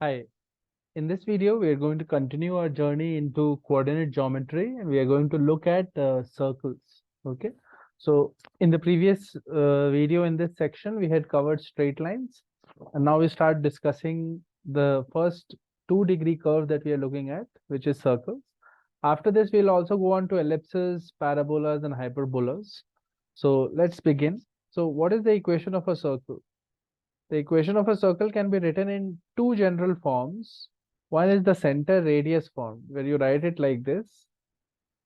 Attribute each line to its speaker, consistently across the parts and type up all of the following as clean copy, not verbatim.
Speaker 1: Hi, in this video, we are going to continue our journey into coordinate geometry and we are going to look at circles. Okay, so in the previous video in this section, we had covered straight lines, and now we start discussing the first 2-degree curve that we are looking at, which is circles. After this, we'll also go on to ellipses, parabolas, and hyperbolas. So let's begin. So, what is the equation of a circle? The equation of a circle can be written in two general forms. One is the center radius form, where you write it like this: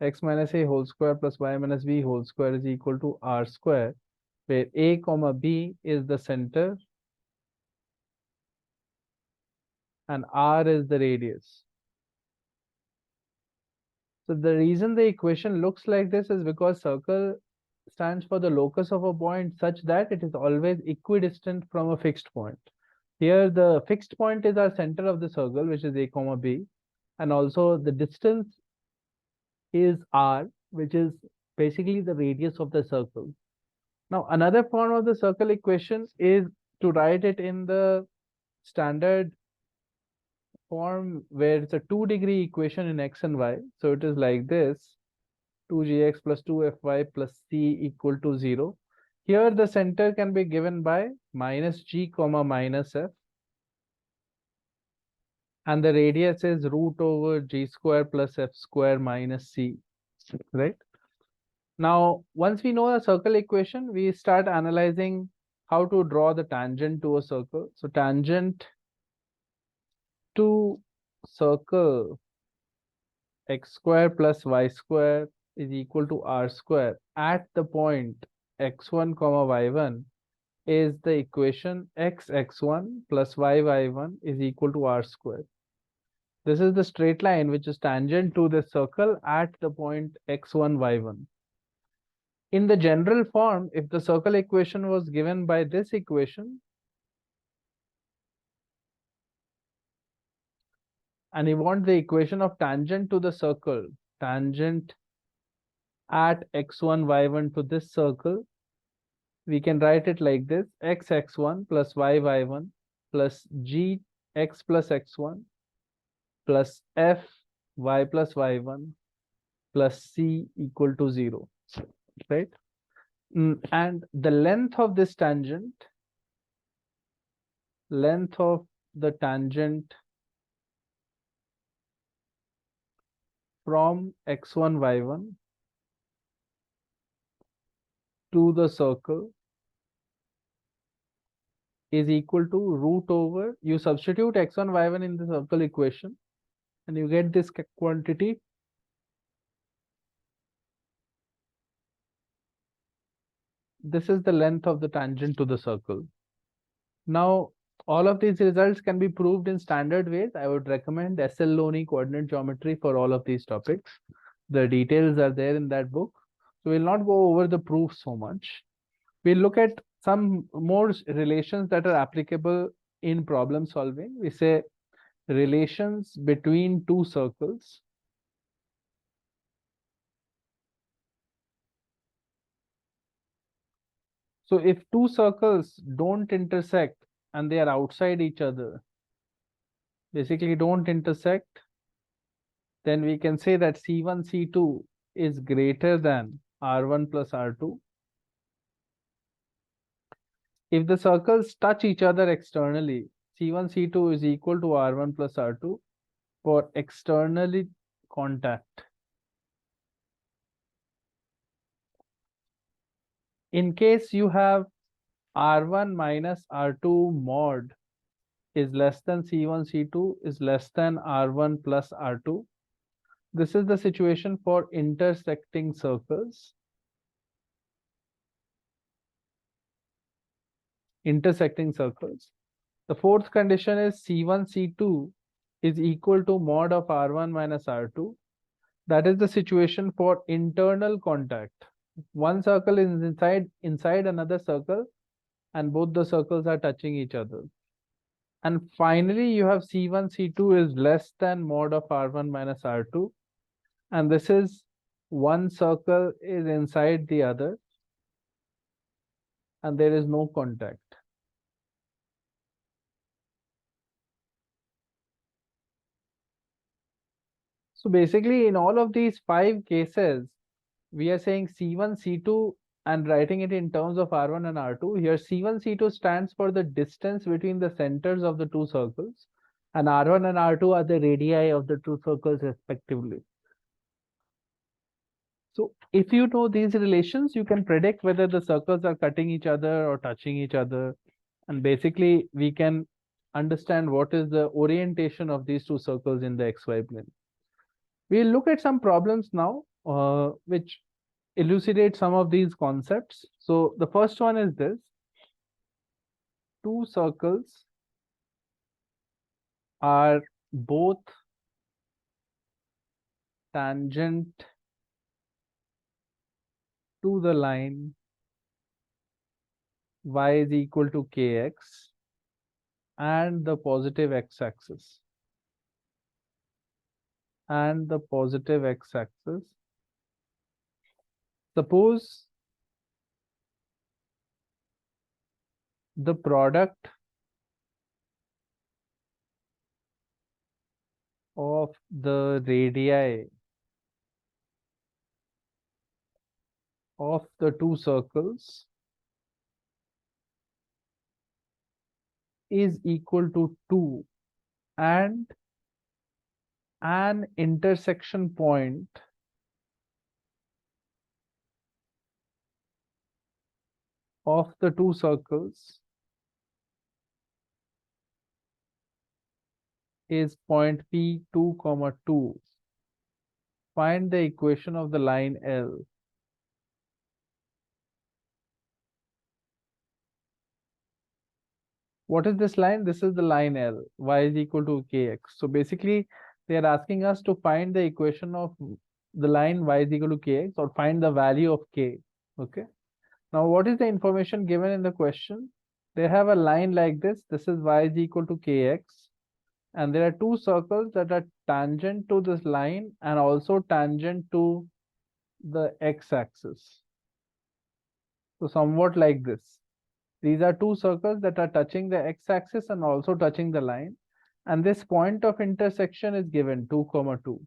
Speaker 1: x minus a whole square plus y minus b whole square is equal to r square, where a comma b is the center and r is the radius. So the reason the equation looks like this is because circle stands for the locus of a point such that it is always equidistant from a fixed point. Here the fixed point is our center of the circle, which is a comma b, and also the distance is r, which is basically the radius of the circle. Now another form of the circle equation is to write it in the standard form where it's a 2-degree equation in x and y. So it is like this: 2gx plus 2fy plus c equal to 0. Here the center can be given by minus g comma minus f, and the radius is root over g square plus f square minus c, right? Now, once we know the circle equation, we start analyzing how to draw the tangent to a circle. So tangent to circle x square plus y square is equal to r square at the point x1 comma y1 is the equation x1 plus y1 is equal to r square. This is the straight line which is tangent to the circle at the point x1 y1. In the general form, if the circle equation was given by this equation, and you want the equation of tangent to the circle, tangent at x1 y1 to this circle, we can write it like this: x1 plus y1 plus g x plus x1 plus f y plus y1 plus c equal to 0, right? And the length of this tangent, length of the tangent from x1 y1 to the circle is equal to root over, you substitute x1 y1 in the circle equation and you get this quantity. This is the length of the tangent to the circle. Now all of these results can be proved in standard ways. I would recommend SL Loney coordinate geometry for all of these topics. The details are there in that book, so we'll not go over the proof so much. We'll look at some more relations that are applicable in problem solving. We say relations between two circles. So if two circles don't intersect and they are outside each other, basically don't intersect, then we can say that C1, C2 is greater than R1 plus R2. If the circles touch each other externally, C1, C2 is equal to R1 plus R2 for externally contact. In case you have R1 minus R2 mod is less than C1, C2 is less than R1 plus R2. This is the situation for intersecting circles. Intersecting circles. The fourth condition is C1, C2 is equal to mod of R1 minus R2. That is the situation for internal contact. One circle is inside another circle and both the circles are touching each other. And finally, you have C1, C2 is less than mod of R1 minus R2. And this is one circle is inside the other and there is no contact. So basically in all of these 5 cases, we are saying C1, C2 and writing it in terms of R1 and R2. Here C1, C2 stands for the distance between the centers of the two circles, and R1 and R2 are the radii of the two circles respectively. So if you know these relations, you can predict whether the circles are cutting each other or touching each other. And basically we can understand what is the orientation of these two circles in the XY plane. We'll look at some problems now, which elucidate some of these concepts. So the first one is this: two circles are both tangent to the line y is equal to kx and the positive x-axis. And the positive x-axis. Suppose the product of the radii of the two circles is equal to 2 and an intersection point of the two circles is point P2, 2. Find the equation of the line L. What is this line? This is the line L, y is equal to kx. So basically, they are asking us to find the equation of the line y is equal to kx, or find the value of k. Okay. Now, what is the information given in the question? They have a line like this. This is y is equal to kx. And there are two circles that are tangent to this line and also tangent to the x-axis. So somewhat like this. These are two circles that are touching the x-axis and also touching the line. And this point of intersection is given 2, 2.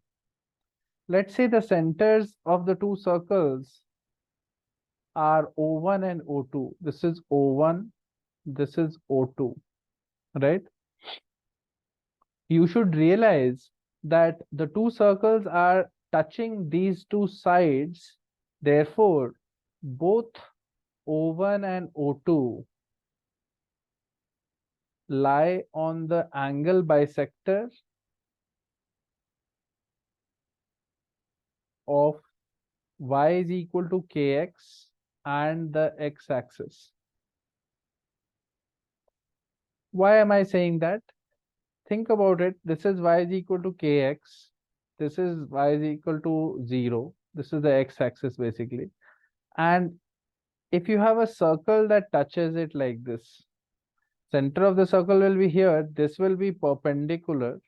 Speaker 1: Let's say the centers of the two circles are O1 and O2. This is O1, this is O2, right? You should realize that the two circles are touching these two sides. Therefore, both O1 and O2 lie on the angle bisector of y is equal to kx and the x-axis. Why am I saying that? Think about it. This is y is equal to kx. This is y is equal to 0. This is the x-axis basically. And if you have a circle that touches it like this, center of the circle will be here. This will be perpendicular.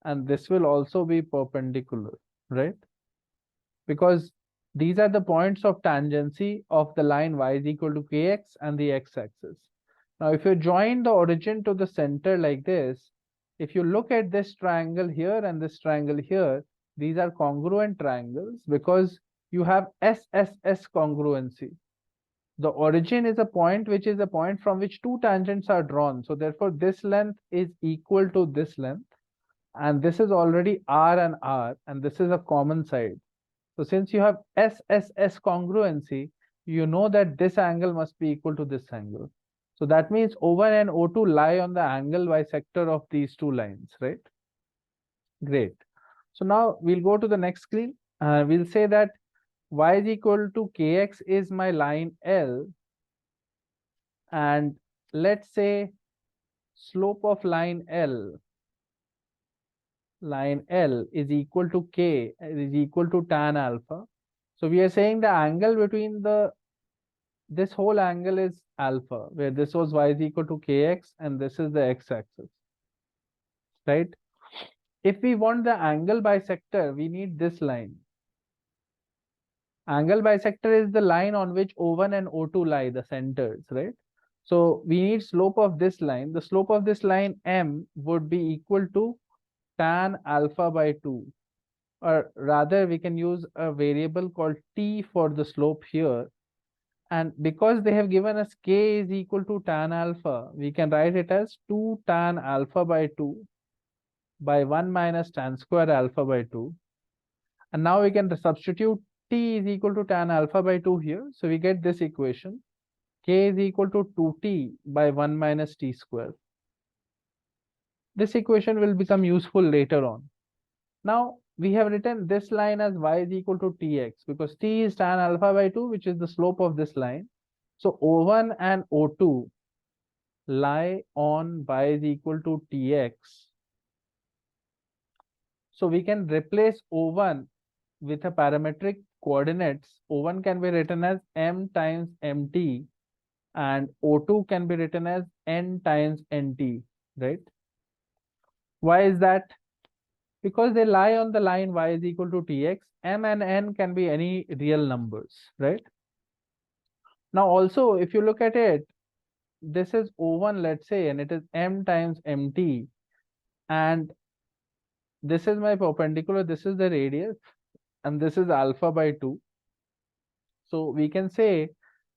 Speaker 1: And this will also be perpendicular, right? Because these are the points of tangency of the line y is equal to kx and the x-axis. Now, if you join the origin to the center like this, if you look at this triangle here and this triangle here, these are congruent triangles because you have SSS congruency. The origin is a point which is a point from which two tangents are drawn. So therefore, this length is equal to this length. And this is already R and R, and this is a common side. So since you have SSS congruency, you know that this angle must be equal to this angle. So that means O1 and O2 lie on the angle bisector of these two lines, right? Great. So now we'll go to the next screen. We'll say that y is equal to kx is my line L. And let's say slope of line L is equal to k, is equal to tan alpha. So we are saying the angle between this whole angle is alpha, where this was y is equal to kx and this is the x-axis, right? If we want the angle bisector, we need this line. Angle bisector is the line on which O1 and O2 lie, the centers, right? So we need slope of this line. The slope of this line M would be equal to tan alpha by 2. or rather we can use a variable called t for the slope here. And because they have given us k is equal to tan alpha, we can write it as 2 tan alpha by 2 by 1 minus tan square alpha by 2. And now we can substitute t is equal to tan alpha by 2 here. So we get this equation, k is equal to 2t by 1 minus t square. This equation will become useful later on. Now we have written this line as y is equal to tx because t is tan alpha by 2, which is the slope of this line. So O1 and O2 lie on y is equal to tx. So we can replace O1 with a parametric coordinates. O1 can be written as m times mt and O2 can be written as n times nt, right? Why is that? Because they lie on the line y is equal to tx, m and n can be any real numbers, right? Now also, if you look at it, this is O1, let's say, and it is m times mt, and this is my perpendicular, this is the radius, and this is alpha by 2. So we can say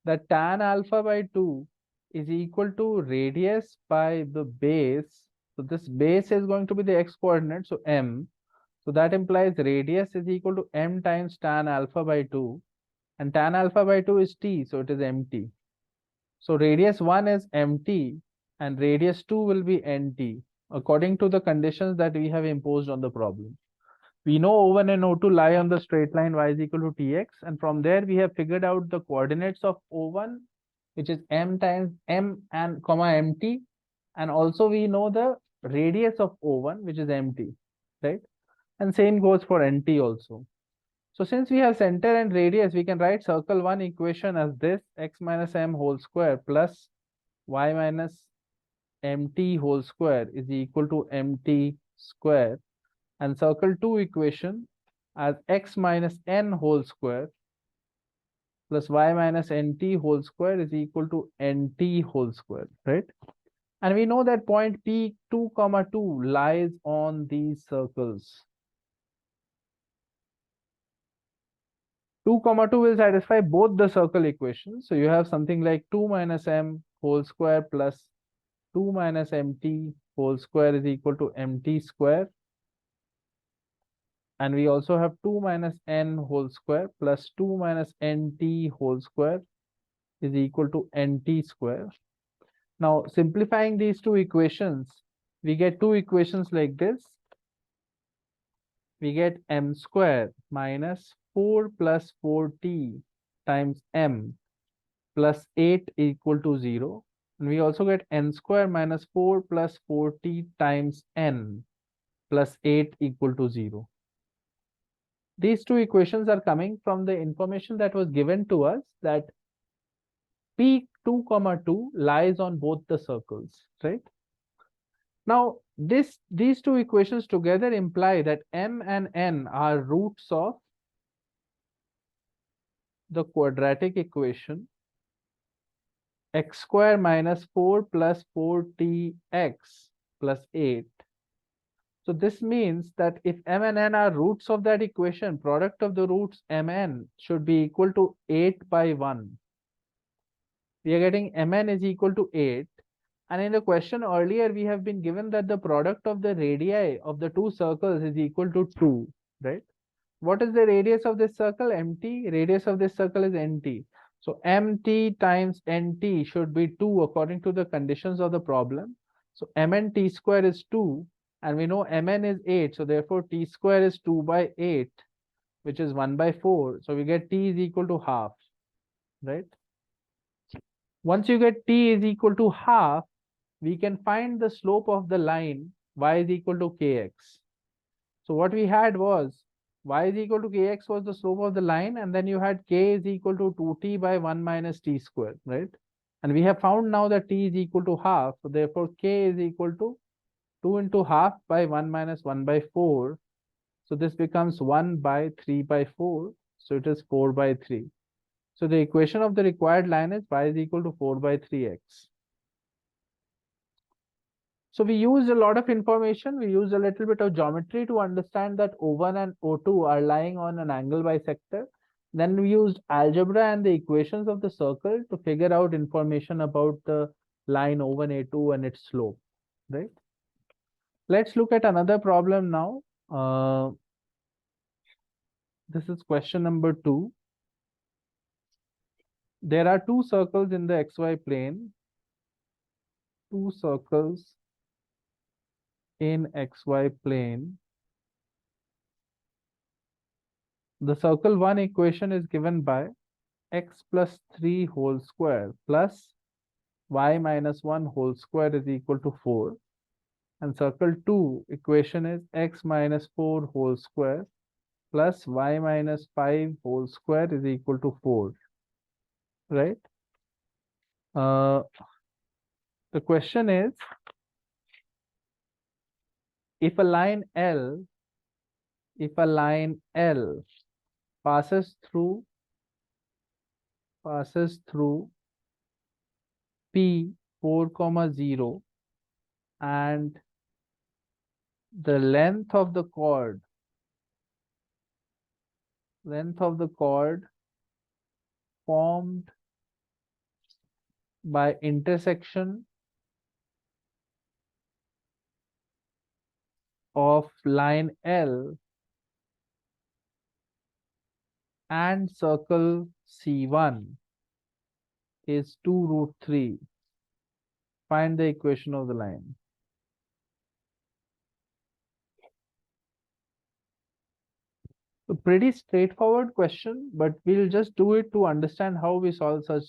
Speaker 1: that tan alpha by 2 is equal to radius by the base. So this base is going to be the x coordinate, so m. So that implies radius is equal to m times tan alpha by 2, and tan alpha by 2 is t, so it is mt. So radius 1 is mt and radius 2 will be nt according to the conditions that we have imposed on the problem. We know O1 and O2 lie on the straight line y is equal to tx, and from there we have figured out the coordinates of O1, which is m times m and comma mt, and also we know the radius of O1, which is mt, right? And same goes for nt also. So since we have center and radius, we can write circle 1 equation as this, x minus m whole square plus y minus mt whole square is equal to mt square, and circle 2 equation as x minus n whole square plus y minus nt whole square is equal to nt whole square, right? And we know that point P2, 2 lies on these circles. 2, 2 will satisfy both the circle equations. So you have something like 2 minus m whole square plus 2 minus mt whole square is equal to mt square. And we also have 2 minus n whole square plus 2 minus nt whole square is equal to nt square. Now simplifying these two equations, we get two equations like this. We get m square minus 4 plus 4t times m plus 8 equal to 0. And we also get n square minus 4 plus 4t times n plus 8 equal to 0. These two equations are coming from the information that was given to us that P2, 2 lies on both the circles, right? Now, these two equations together imply that m and n are roots of the quadratic equation x square minus 4 plus 4tx plus 8. So this means that if m and n are roots of that equation, product of the roots mn should be equal to 8 by 1. We are getting mn is equal to 8. And in the question earlier, we have been given that the product of the radii of the two circles is equal to 2, right? What is the radius of this circle? Mt. Radius of this circle is nt. So mt times nt should be 2 according to the conditions of the problem. So mn t square is 2, and we know mn is 8. So therefore t square is 2 by 8, which is 1 by 4. So we get t is equal to half, right? Once you get t is equal to half, we can find the slope of the line y is equal to kx. So what we had was y is equal to kx was the slope of the line, and then you had k is equal to 2t by 1 minus t square, right? And we have found now that t is equal to half, so therefore k is equal to 2 into half by 1 minus 1 by 4. So this becomes 1 by 3 by 4, so it is 4 by 3. So the equation of the required line is y is equal to 4 by 3x. So we used a lot of information. We used a little bit of geometry to understand that O1 and O2 are lying on an angle bisector. Then we used algebra and the equations of the circle to figure out information about the line O1, A2 and its slope, right? Let's look at another problem now. This is question number 2. There are two circles in the XY plane. Two circles in XY plane. The circle 1 equation is given by x plus 3 whole square plus y minus 1 whole square is equal to 4. And circle 2 equation is x minus 4 whole square plus y minus 5 whole square is equal to 4. Right? The question is, if a line L passes through P 4, 0 and the length of the chord formed by intersection of line L and circle C1 is 2√3. Find the equation of the line. A pretty straightforward question, but we'll just do it to understand how we solve such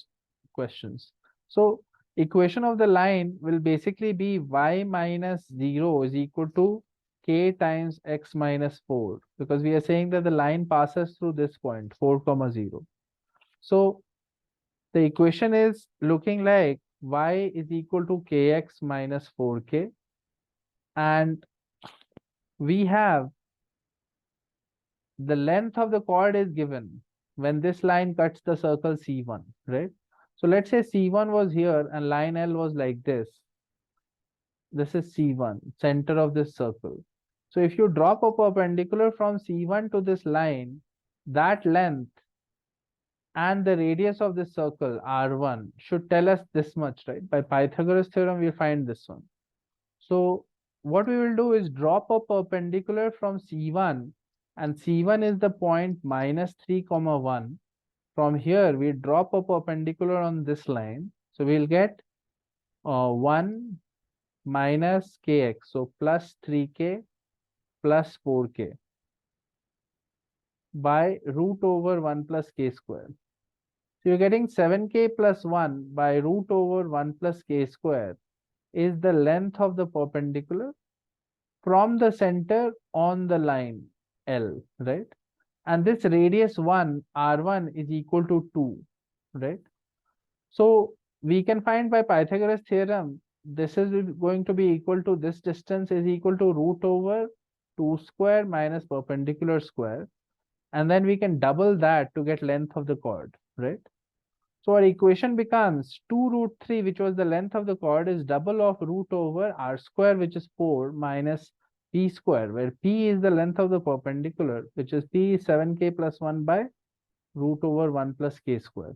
Speaker 1: questions. So equation of the line will basically be y minus 0 is equal to k times x minus 4, because we are saying that the line passes through this point 4, 0. So the equation is looking like y is equal to kx minus 4k, and we have the length of the chord is given when this line cuts the circle C1, right? So let's say C1 was here and line L was like this. This is C1, center of this circle. So if you drop a perpendicular from C1 to this line, that length and the radius of this circle R1 should tell us this much, right? By Pythagoras theorem, we'll find this one. So what we will do is drop a perpendicular from C1, and C1 is the point minus 3, 1. From here, we drop a perpendicular on this line. So we'll get 1 minus kx, so plus 3k plus 4k by root over 1 plus k square. So you're getting 7k plus 1 by root over 1 plus k square is the length of the perpendicular from the center on the line L, right? And this radius 1, R1 is equal to 2, right? So we can find by Pythagoras theorem, this is going to be equal to, this distance is equal to root over 2 square minus perpendicular square. And then we can double that to get length of the chord, right? So our equation becomes 2√3, which was the length of the chord, is double of root over r square, which is 4, minus p square, where p is the length of the perpendicular, which is p is 7k plus 1 by root over 1 plus k square.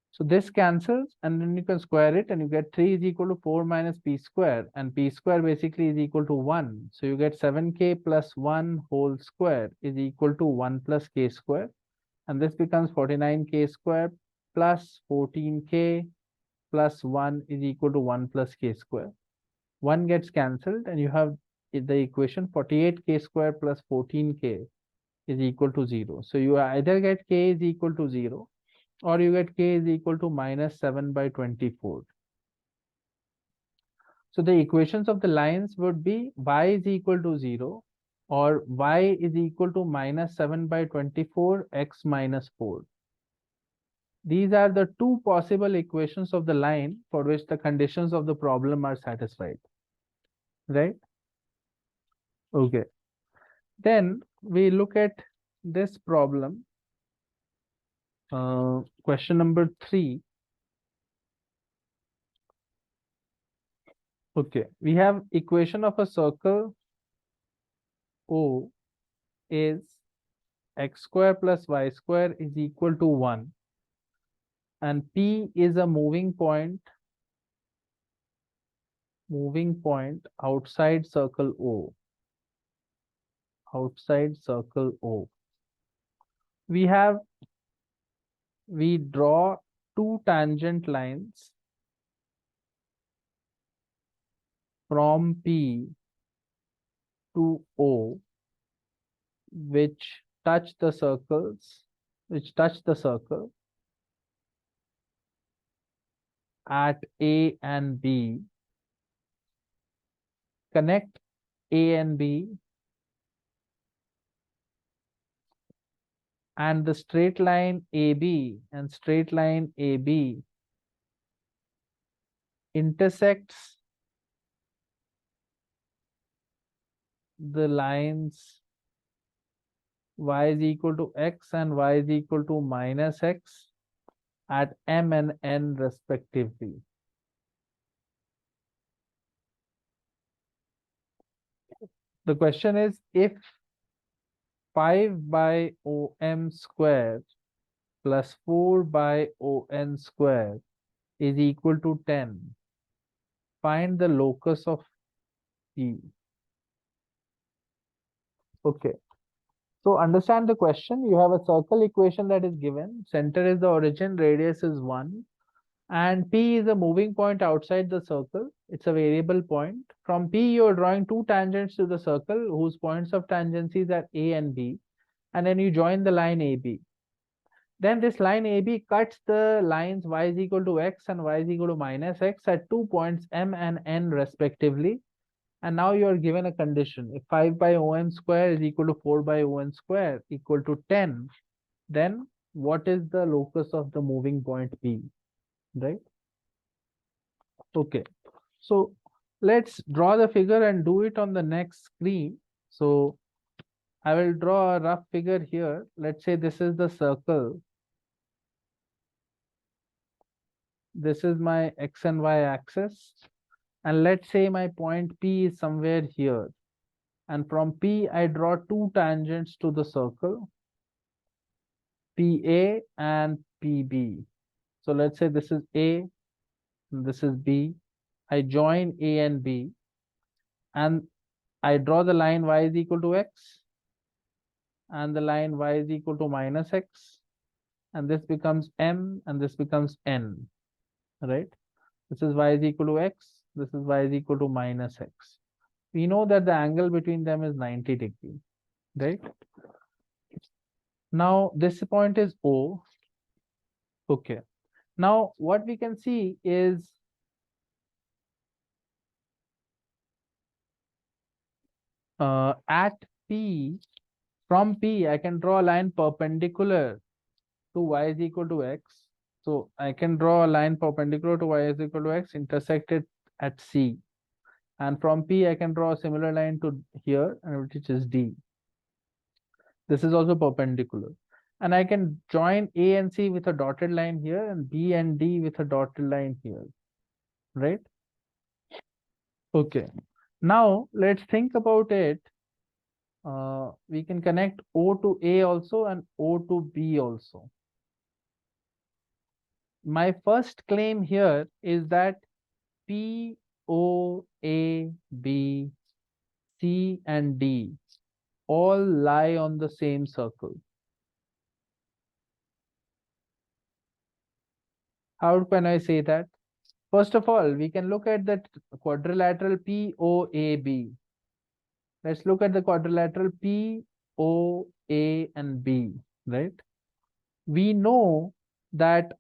Speaker 1: So this cancels, and then you can square it, and you get 3 is equal to 4 minus p square, and p square basically is equal to 1. So you get 7k plus 1 whole square is equal to 1 plus k square, and this becomes 49k square plus 14k plus 1 is equal to 1 plus k square. 1 gets cancelled, and you have the equation 48k square plus 14k is equal to 0. So you either get k is equal to 0, or you get k is equal to minus 7 by 24. So the equations of the lines would be y is equal to 0, or y is equal to minus 7 by 24, x minus 4. These are the two possible equations of the line for which the conditions of the problem are satisfied, right? Okay. Then we look at this problem. Question number 3. Okay, we have equation of a circle O is x square plus y square is equal to 1, and P is a moving point outside circle O, outside circle O. We draw two tangent lines from P to O, which touch the circle at A and B. Connect A and B, and the straight line AB and straight line AB intersects the lines y is equal to x and y is equal to minus x at M and N respectively. The question is, if 5 by OM square plus 4 by ON square is equal to 10, find the locus of P. Okay. So understand the question. You have a circle equation that is given. Center is the origin, radius is 1, and P is a moving point outside the circle. It's a variable point. From P, you're drawing two tangents to the circle whose points of tangencies are A and B, and then you join the line AB. Then this line AB cuts the lines y is equal to x and y is equal to minus x at 2 points M and N respectively. And now you are given a condition. If 5 by OM square is equal to 4 by ON square equal to 10, then what is the locus of the moving point P, right? Okay, so let's draw the figure and do it on the next screen. So I will draw a rough figure here. Let's say this is the circle. This is my x and y axis. And let's say my point P is somewhere here. And from P, I draw two tangents to the circle, PA and PB. So let's say this is A, and this is B. I join A and B, and I draw the line y is equal to x, and the line y is equal to minus x, and this becomes M, and this becomes N, right? This is y is equal to x, this is y is equal to minus x. We know that the angle between them is 90 degrees, right? Now this point is O. Okay. Now what we can see is at P, from P, I can draw a line perpendicular to y is equal to x. So I can draw a line perpendicular to y is equal to x intersected at C. And from P, I can draw a similar line to here, which is D. This is also perpendicular. And I can join A and C with a dotted line here and B and D with a dotted line here, right? Okay. Now let's think about it. We can connect O to A also and O to B also. My first claim here is that P, O, A, B, C, and D all lie on the same circle. How can I say that? First of all, we can look at that quadrilateral POAB. Let's look at the quadrilateral POA and B, right? We know that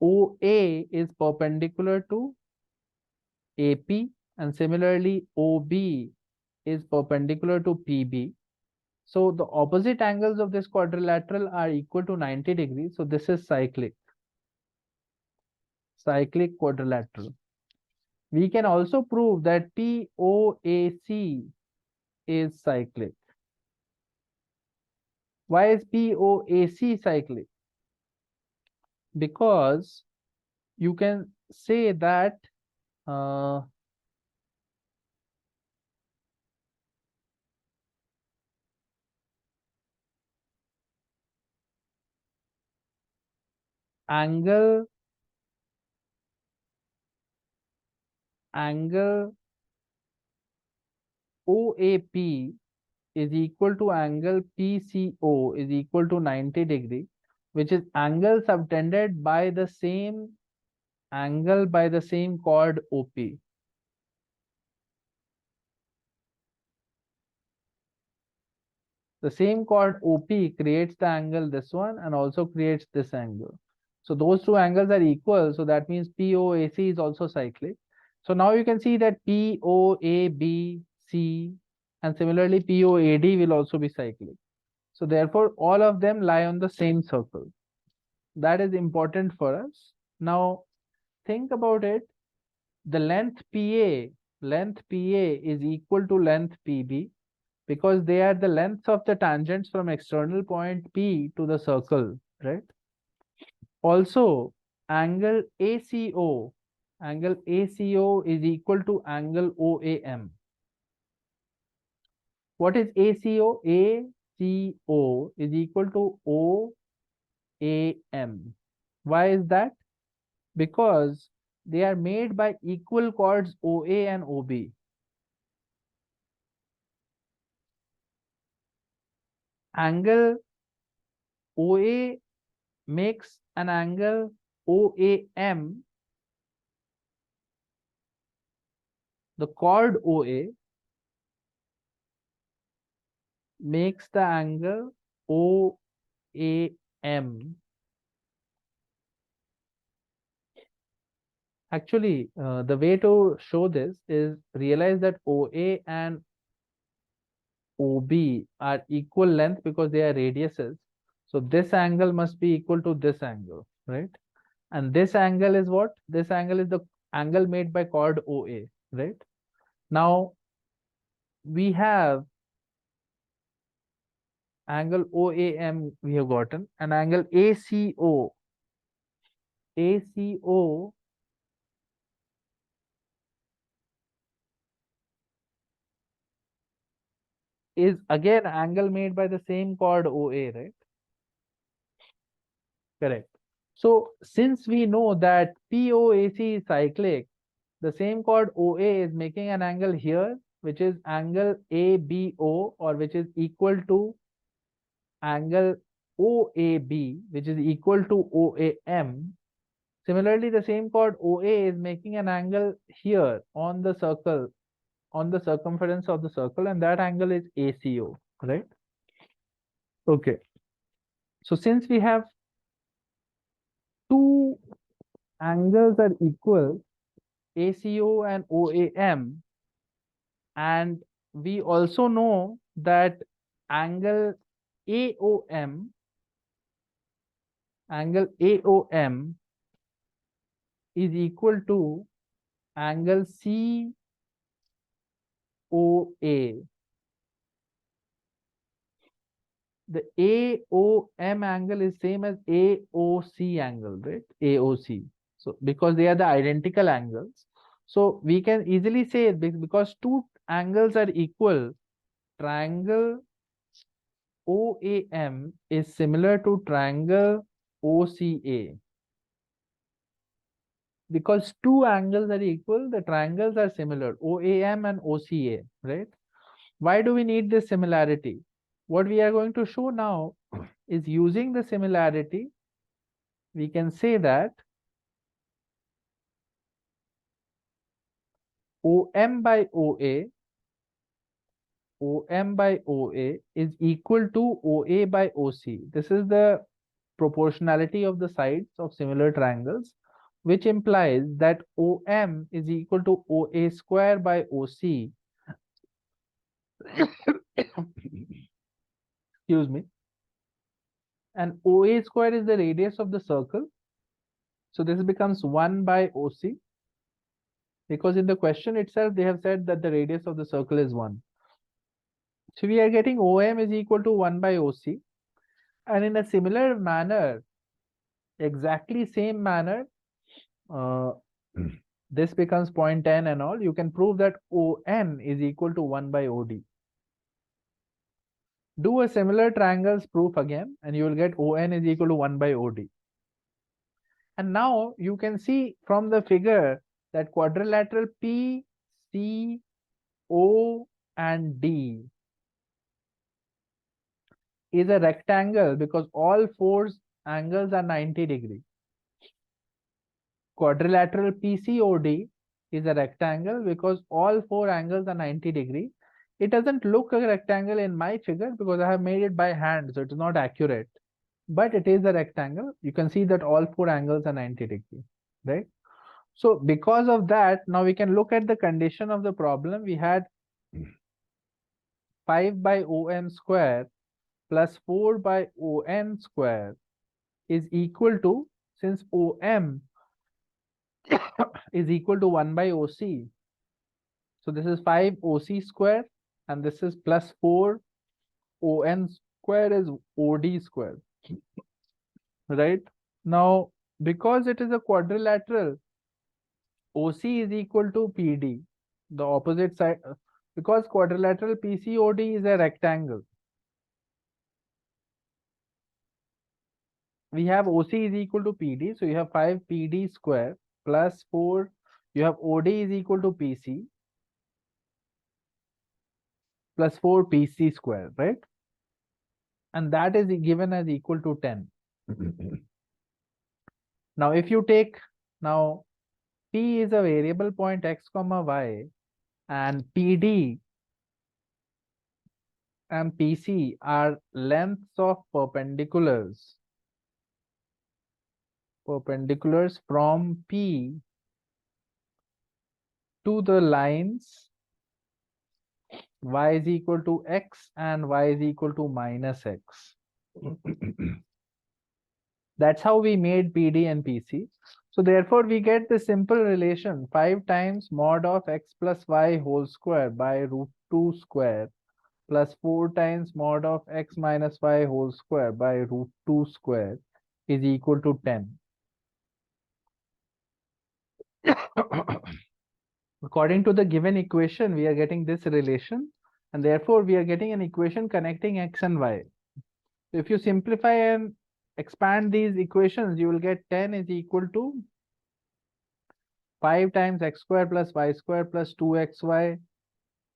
Speaker 1: OA is perpendicular to AP, and similarly OB is perpendicular to PB. So the opposite angles of this quadrilateral are equal to 90 degrees. So this is cyclic quadrilateral. We can also prove that POAC is cyclic. Why is POAC cyclic? Because you can say that angle OAP is equal to angle PCO is equal to 90 degree, which is angle subtended by the same angle by the same chord OP. The same chord OP creates the angle this one and also creates this angle. So those two angles are equal. So that means POAC is also cyclic. So now you can see that POABC and similarly POAD will also be cyclic. So therefore all of them lie on the same circle. That is important for us. Now think about it. The length PA is equal to length PB because they are the lengths of the tangents from external point P to the circle, right? Also, angle ACO is equal to angle OAM. What is ACO? ACO is equal to OAM. Why is that? Because they are made by equal chords OA and OB. Angle OA makes an angle OAM, the chord OA makes the angle OAM. Actually, the way to show this is realize that OA and OB are equal length because they are radiuses. So this angle must be equal to this angle, right? And this angle is what? This angle is the angle made by chord OA, right? Now we have angle OAM we have gotten, and angle ACO. ACO is again angle made by the same chord OA, right? Correct. So since we know that POAC is cyclic, the same chord OA is making an angle here, which is angle ABO, or which is equal to angle OAB, which is equal to OAM. Similarly, the same chord OA is making an angle here on the circle, on the circumference of the circle, and that angle is ACO, right? Okay. So since we have two angles are equal, ACO and OAM, and we also know that angle AOM, angle AOM is equal to angle COA. The AOM angle is same as AOC angle, right? AOC. So because they are the identical angles, so we can easily say it because two angles are equal, triangle OAM is similar to triangle OCA. Because two angles are equal, the triangles are similar, OAM and OCA, right? Why do we need this similarity? What we are going to show now is using the similarity, we can say that OM by OA is equal to OA by OC. This is the proportionality of the sides of similar triangles, which implies that OM is equal to OA square by OC. Excuse me. And OA square is the radius of the circle. So this becomes 1 by OC, because in the question itself, they have said that the radius of the circle is 1. So we are getting OM is equal to 1 by OC. And in a similar manner, exactly same manner, uh, this becomes 0.10 and all. You can prove that ON is equal to 1 by OD. Do a similar triangles proof again, and you will get ON is equal to 1 by OD. And now you can see from the figure that quadrilateral P, C, O, and D is a rectangle because all four angles are 90 degree. Quadrilateral PCOD is a rectangle because all four angles are 90 degree. It doesn't look a rectangle in my figure because I have made it by hand, so it is not accurate. But it is a rectangle. You can see that all four angles are 90 degree, right? So because of that, now we can look at the condition of the problem. We had 5 by OM square plus 4 by ON square is equal to, since OM is equal to 1 by OC. So this is 5 OC square and this is plus 4 ON square is OD square, right? Now, because it is a quadrilateral, OC is equal to PD, the opposite side, because quadrilateral PCOD is a rectangle. We have OC is equal to PD, so you have 5 PD square plus 4, you have OD is equal to PC plus 4 PC square, right? And that is given as equal to 10. Now, if you take, now P is a variable point x comma y and PD and PC are lengths of perpendiculars from P to the lines y is equal to x and y is equal to minus x. That's how we made PD and PC. So therefore we get the simple relation 5 times mod of x plus y whole square by root 2 square plus 4 times mod of x minus y whole square by root 2 square is equal to 10. According to the given equation, we are getting this relation, and therefore we are getting an equation connecting x and y. If you simplify and expand these equations, you will get 10 is equal to 5 times x square plus y square plus 2xy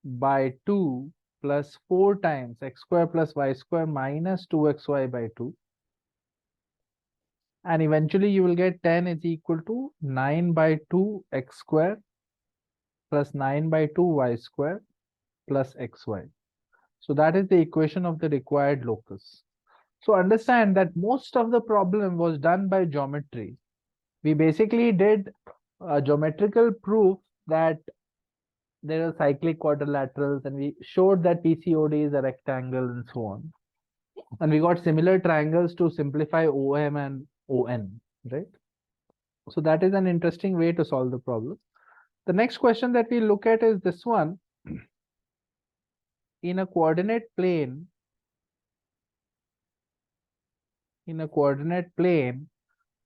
Speaker 1: by 2 plus 4 times x square plus y square minus 2xy by 2. And eventually you will get 10 is equal to 9 by 2 x square plus 9 by 2 y square plus xy. So that is the equation of the required locus. So understand that most of the problem was done by geometry. We basically did a geometrical proof that there are cyclic quadrilaterals, and we showed that PCOD is a rectangle and so on. And we got similar triangles to simplify OM and ON, right? So that is an interesting way to solve the problem. The next question that we look at is this one. In a coordinate plane,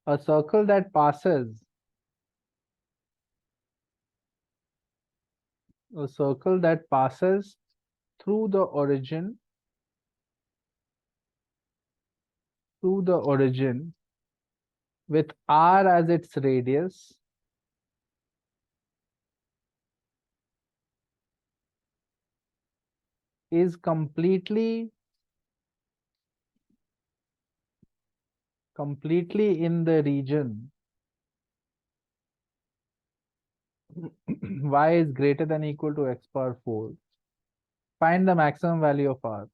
Speaker 1: a circle that passes through the origin with R as its radius is completely in the region y is greater than or equal to x power 4. Find the maximum value of R.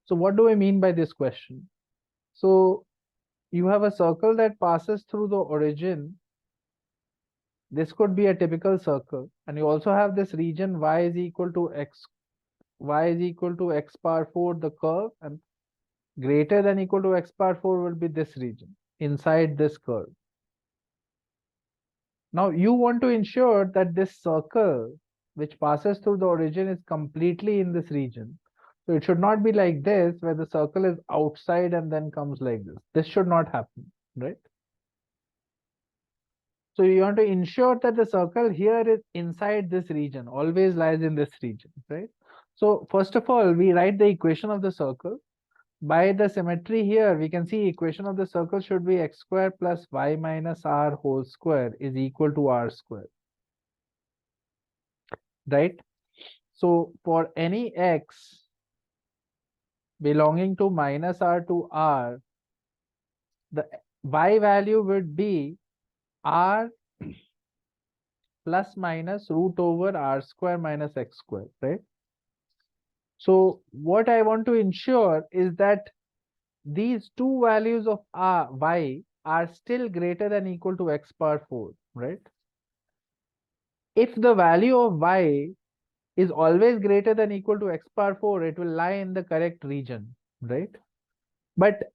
Speaker 1: So what do I mean by this question? So you have a circle that passes through the origin. This could be a typical circle, and you also have this region y is equal to x power 4, the curve, and greater than or equal to x power 4 will be this region inside this curve. Now you want to ensure that this circle which passes through the origin is completely in this region. So it should not be like this, where the circle is outside and then comes like this. This should not happen, right? So you want to ensure that the circle here is inside this region, always lies in this region, right? So first of all, we write the equation of the circle. By the symmetry here, we can see equation of the circle should be x square plus y minus r whole square is equal to r square, right? So for any x belonging to minus r to r, the y value would be r plus minus root over r square minus x square, right? So what I want to ensure is that these two values of r, y are still greater than equal to x power 4, right? If the value of y is always greater than equal to x power 4, it will lie in the correct region, right? But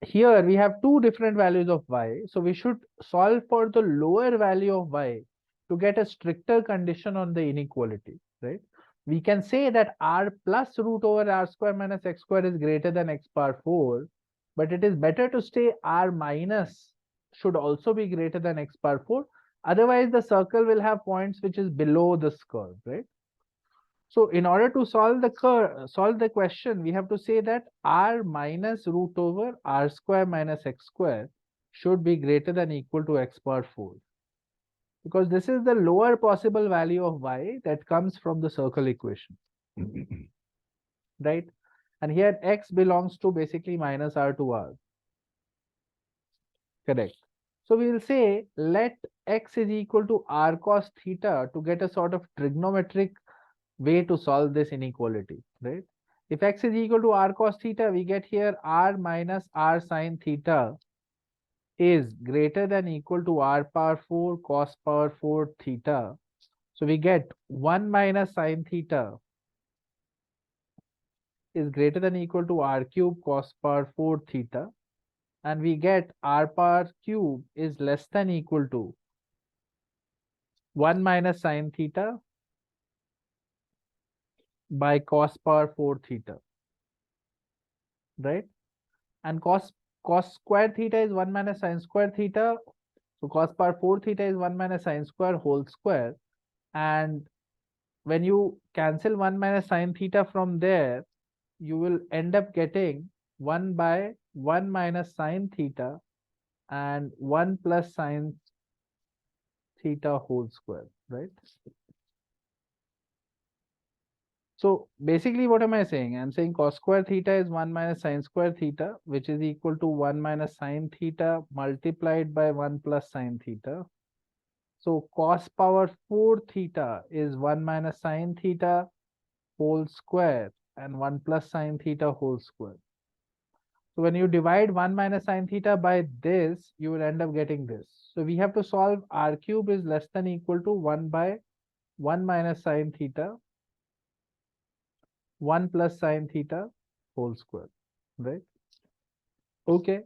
Speaker 1: here we have two different values of y, so we should solve for the lower value of y to get a stricter condition on the inequality, right? We can say that r plus root over r square minus x square is greater than x power 4, but it is better to say r minus should also be greater than x power 4. Otherwise, the circle will have points which is below this curve, right? So in order to solve the question, we have to say that r minus root over r square minus x square should be greater than equal to x power 4. Because this is the lower possible value of y that comes from the circle equation. Right? And here x belongs to basically minus r to r. Correct. So we will say let x is equal to r cos theta to get a sort of trigonometric way to solve this inequality, right? If x is equal to r cos theta, we get here r minus r sin theta is greater than equal to r power 4 cos power 4 theta. So we get 1 minus sin theta is greater than equal to r cube cos power 4 theta. And we get r power cube is less than equal to 1 minus sin theta by cos power 4 theta, right? And cos square theta is 1 minus sin square theta. So cos power 4 theta is 1 minus sin square whole square. And when you cancel 1 minus sin theta from there, you will end up getting 1 by 1 minus sin theta and 1 plus sin theta whole square, right? So basically what am I saying? I'm saying cos square theta is 1 minus sin square theta, which is equal to 1 minus sin theta multiplied by 1 plus sin theta. So cos power 4 theta is 1 minus sin theta whole square and 1 plus sin theta whole square. So when you divide 1 minus sin theta by this, you will end up getting this. So we have to solve r cube is less than equal to 1 by 1 minus sin theta 1 plus sin theta whole square, right? Okay.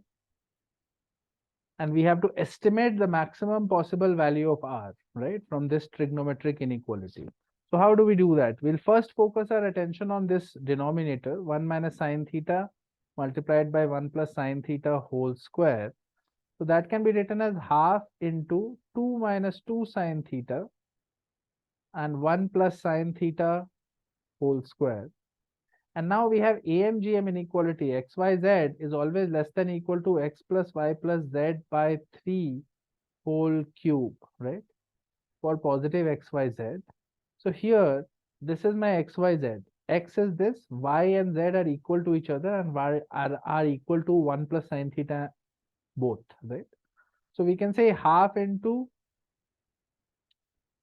Speaker 1: And we have to estimate the maximum possible value of r, right, from this trigonometric inequality. So how do we do that? We'll first focus our attention on this denominator, 1 minus sin theta multiplied by 1 plus sin theta whole square. So that can be written as half into 2 minus 2 sin theta and 1 plus sin theta whole square. And now we have AMGM inequality. XYZ is always less than equal to x plus y plus z by 3 whole cube, right? For positive XYZ. So here, this is my XYZ. X is this, y and z are equal to each other and y are equal to 1 plus sin theta both, right? So we can say half into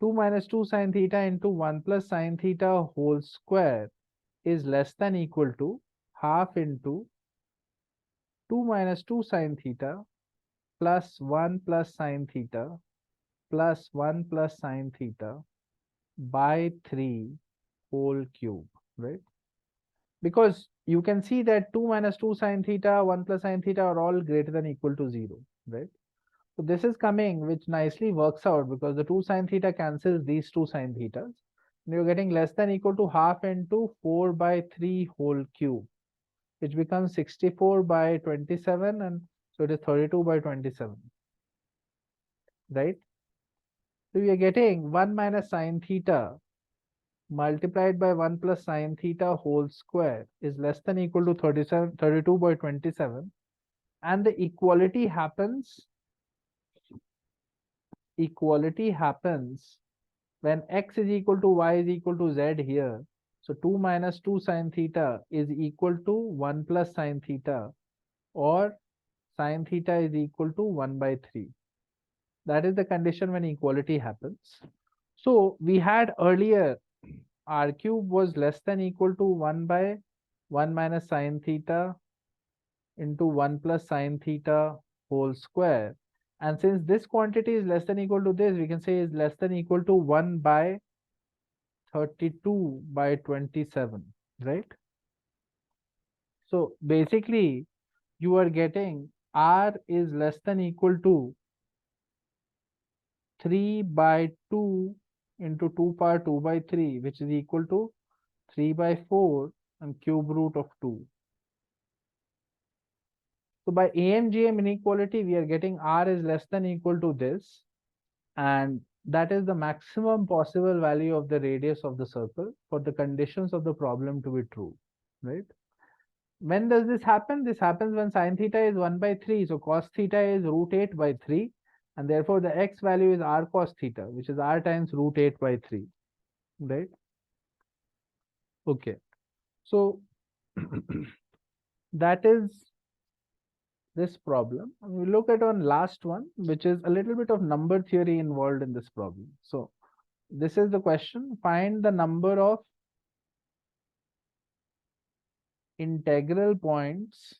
Speaker 1: 2 minus 2 sin theta into 1 plus sin theta whole square is less than equal to half into 2 minus 2 sin theta plus 1 plus sin theta plus 1 plus sin theta by 3 whole cube, right? Because you can see that 2 minus 2 sin theta, 1 plus sin theta are all greater than equal to 0, right? So this is coming, which nicely works out because the 2 sin theta cancels these 2 sin thetas. And you're getting less than equal to half into 4 by 3 whole cube, which becomes 64 by 27, and so it is 32 by 27, right? So we are getting 1 minus sin theta multiplied by 1 plus sine theta whole square is less than equal to 32/27, and the equality happens when x is equal to y is equal to z here. So 2 minus 2 sine theta is equal to 1 plus sine theta, or sine theta is equal to 1 by 3. That is the condition when equality happens. So we had earlier r cube was less than equal to 1 by 1 minus sine theta into 1 plus sine theta whole square. And since this quantity is less than equal to this, we can say is less than equal to 1 by 32/27, right? So basically, you are getting r is less than equal to 3 by 2 into 2 power 2 by 3, which is equal to 3 by 4 and cube root of 2. So by AMGM inequality, we are getting r is less than equal to this, and that is the maximum possible value of the radius of the circle for the conditions of the problem to be true, right? When does this happen? This happens when sine theta is 1 by 3, so cos theta is root 8 by 3, and therefore the x value is r cos theta, which is r times root 8 by 3, right? Okay, so that is this problem. We look at one last one, which is a little bit of number theory involved in this problem. So this is the question: find the number of integral points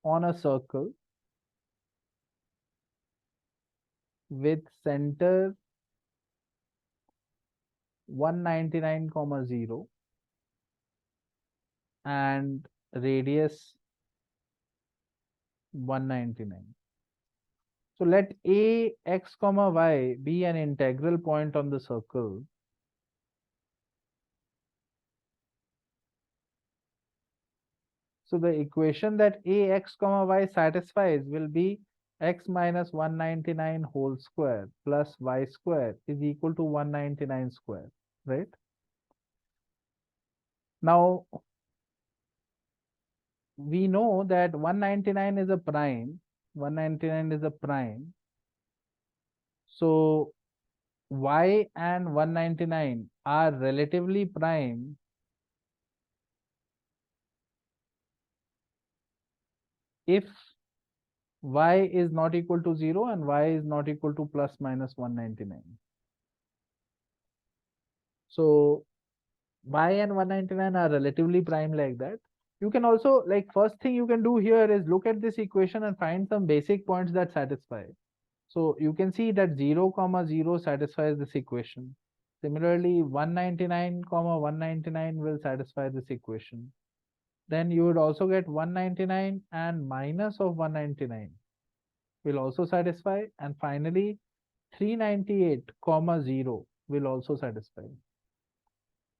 Speaker 1: on a circle with center 199, 0 and radius 199. So let a x comma y be an integral point on the circle So the equation that ax comma y satisfies will be x minus 199 whole square plus y square is equal to 199 square, right? Now, we know that 199 is a prime. 199 is a prime. So y and 199 are relatively prime if y is not equal to 0 and y is not equal to plus minus 199. So y and 199 are relatively prime like that. You can also, like, first thing you can do here is look at this equation and find some basic points that satisfy. So you can see that 0 comma 0 satisfies this equation. Similarly, 199 comma 199 will satisfy this equation. Then you would also get 199 and minus of 199 will also satisfy, and finally 398 comma 0 will also satisfy.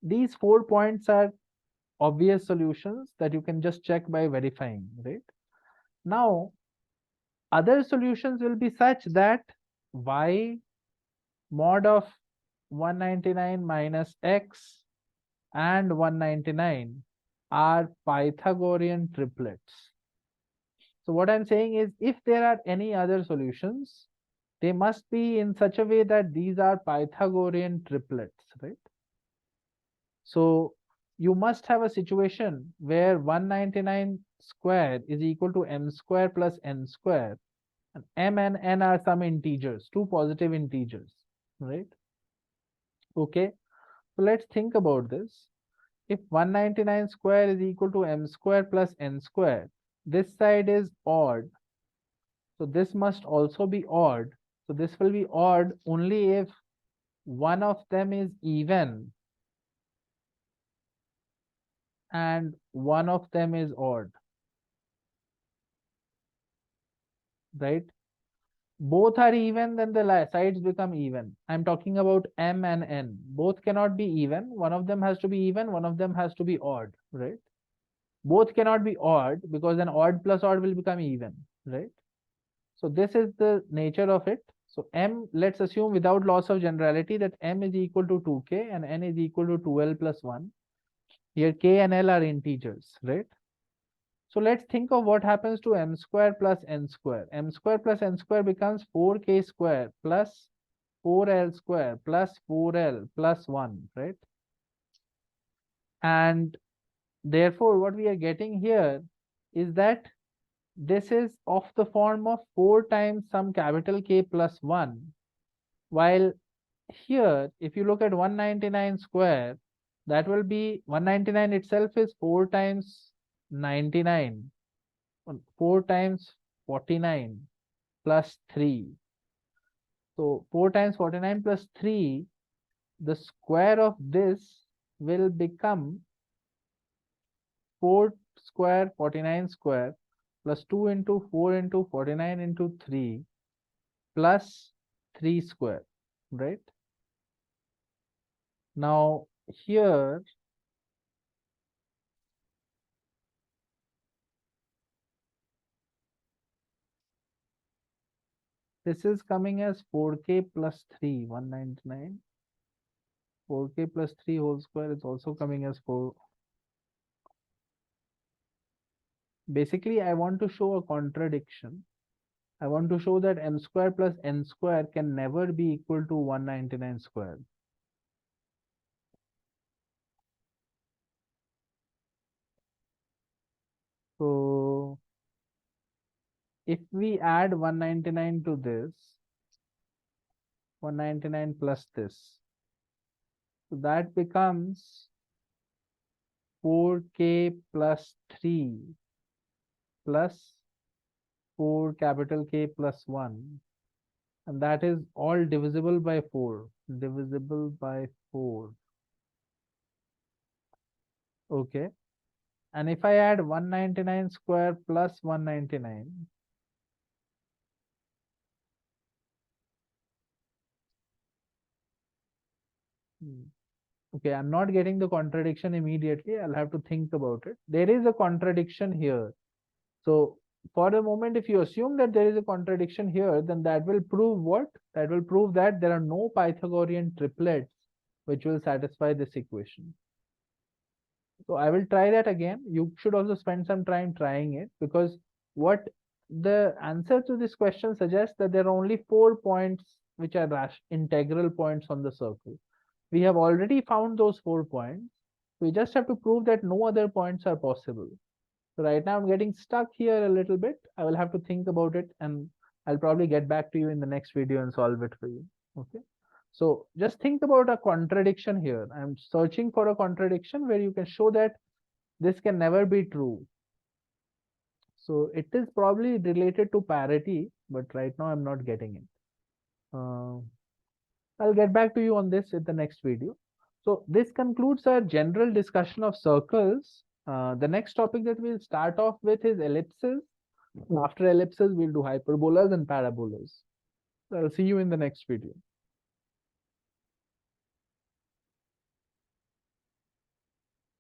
Speaker 1: These 4 points are obvious solutions that you can just check by verifying, right? Now, other solutions will be such that y mod of 199 minus x and 199 are Pythagorean triplets. So what I'm saying is, if there are any other solutions, they must be in such a way that these are Pythagorean triplets, right? So you must have a situation where 199 square is equal to m square plus n square, and m and n are some integers, two positive integers, right? Okay, so let's think about this. If 199 square is equal to m square plus n square, this side is odd, so this must also be odd. So this will be odd only if one of them is even and one of them is odd, right? Both are even, then the sides become even. I'm talking about m and n. Both cannot be even. One of them has to be even, one of them has to be odd, right? Both cannot be odd because then odd plus odd will become even, right? So this is the nature of it. So m, let's assume without loss of generality that m is equal to 2k and n is equal to 2l plus 1. Here k and l are integers, right? So let's think of what happens to m square plus n square. M square plus n square becomes 4k square plus 4l square plus 4l plus 1, right? And therefore, what we are getting here is that this is of the form of 4 times some capital K plus 1, while here, if you look at 199 square, that will be 199 itself is 4 times 99, 4 times 49 plus 3. So 4 times 49 plus 3, the square of this will become 4 square 49 square plus 2 into 4 into 49 into 3 plus 3 square, right? Now here this is coming as 4k plus 3, 199. 4k plus 3 whole square is also coming as 4. Basically, I want to show a contradiction. I want to show that m square plus n square can never be equal to 199 square. So if we add 199 to this, 199 plus this, so that becomes 4k plus 3 plus 4 capital K plus 1, and that is all divisible by 4. Divisible by 4. Okay. And if I add 199 square plus 199, okay, I'm not getting the contradiction immediately. I'll have to think about it. There is a contradiction here. So for the moment, if you assume that there is a contradiction here, then that will prove what? That will prove that there are no Pythagorean triplets which will satisfy this equation. So I will try that again. You should also spend some time trying it, because what the answer to this question suggests that there are only 4 points which are integral points on the circle. We have already found those 4 points. We just have to prove that no other points are possible. So right now I'm getting stuck here a little bit. I will have to think about it, and I'll probably get back to you in the next video and solve it for you. Okay. So just think about a contradiction here. I'm searching for a contradiction where you can show that this can never be true. So it is probably related to parity, but right now I'm not getting it. I'll get back to you on this in the next video. So this concludes our general discussion of circles. The next topic that we'll start off with is ellipses. After ellipses, we'll do hyperbolas and parabolas. So I'll see you in the next video.